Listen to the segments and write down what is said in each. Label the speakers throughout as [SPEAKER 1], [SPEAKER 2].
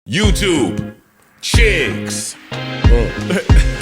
[SPEAKER 1] YouTube, chicks.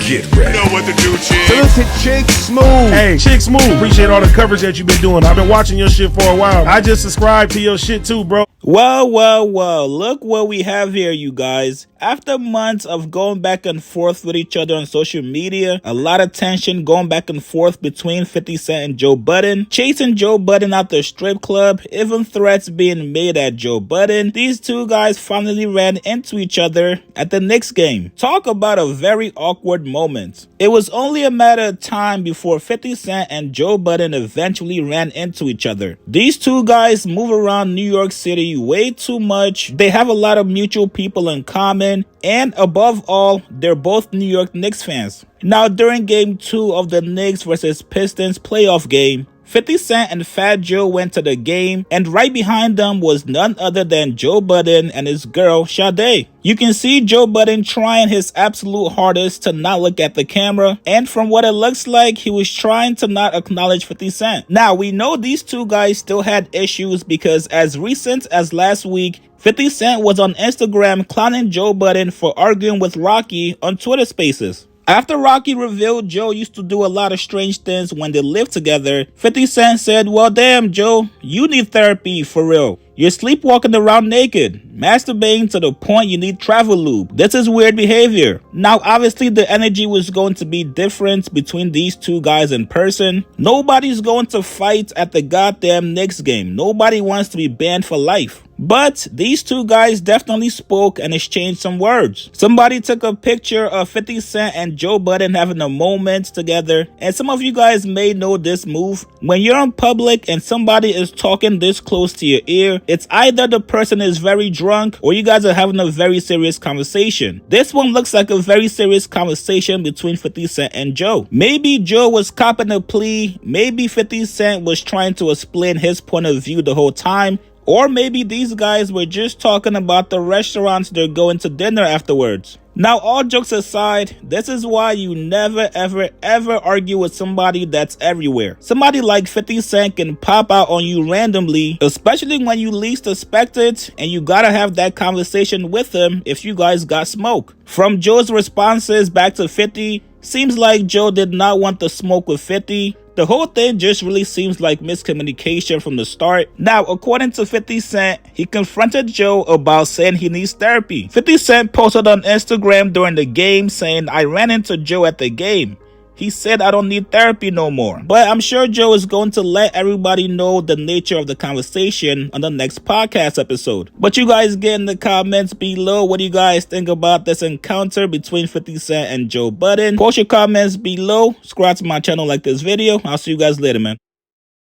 [SPEAKER 1] Get ready. You know what to do, chicks.
[SPEAKER 2] Listen, Chick Smooth.
[SPEAKER 3] Hey, Chick Smooth. Appreciate all the coverage that you've been doing. I've been watching your shit for a while. I just subscribed to your shit too, bro.
[SPEAKER 4] Well, look what we have here, you guys. After months of going back and forth with each other on social media, a lot of tension going back and forth between 50 Cent and Joe Budden, chasing Joe Budden out the strip club, even threats being made at Joe Budden, these two guys finally ran into each other at the Knicks game. Talk about a very awkward moment. It was only a matter of time before 50 Cent and Joe Budden eventually ran into each other. These two guys move around New York City way too much. They have a lot of mutual people in common, and above all, they're both New York Knicks fans. Now, during game 2 of the Knicks versus Pistons playoff game, 50 Cent and Fat Joe went to the game, and right behind them was none other than Joe Budden and his girl, Sade. You can see Joe Budden trying his absolute hardest to not look at the camera, and from what it looks like, he was trying to not acknowledge 50 Cent. Now, we know these two guys still had issues because as recent as last week, 50 Cent was on Instagram clowning Joe Budden for arguing with Rocky on Twitter Spaces. After Rocky revealed Joe used to do a lot of strange things when they lived together, 50 Cent said, "Well, damn, Joe, you need therapy for real. You're sleepwalking around naked, masturbating to the point you need travel lube. This is weird behavior." Now, obviously, the energy was going to be different between these two guys in person. Nobody's going to fight at the goddamn Knicks game. Nobody wants to be banned for life. But these two guys definitely spoke and exchanged some words. Somebody took a picture of 50 Cent and Joe Budden having a moment together, and some of you guys may know this move. When you're in public and somebody is talking this close to your ear, it's either the person is very drunk or you guys are having a very serious conversation. This one looks like a very serious conversation between 50 Cent and Joe. Maybe Joe was copping a plea, maybe 50 Cent was trying to explain his point of view the whole time, or maybe these guys were just talking about the restaurants they're going to dinner afterwards. Now, all jokes aside, this is why you never ever argue with somebody that's everywhere. Somebody like 50 Cent can pop out on you randomly, especially when you least expect it, and you gotta have that conversation with him if you guys got smoke. From Joe's responses back to 50, seems like Joe did not want the smoke with 50. The whole thing just really seems like miscommunication from the start. Now, according to 50 Cent, he confronted Joe about saying he needs therapy. 50 Cent posted on Instagram during the game saying, "I ran into Joe at the game. He said I don't need therapy no more." But I'm sure Joe is going to let everybody know the nature of the conversation on the next podcast episode. But you guys get in the comments below, what do you guys think about this encounter between 50 Cent and Joe Budden? Post your comments below. Subscribe to my channel, like this video. I'll see you guys later, man.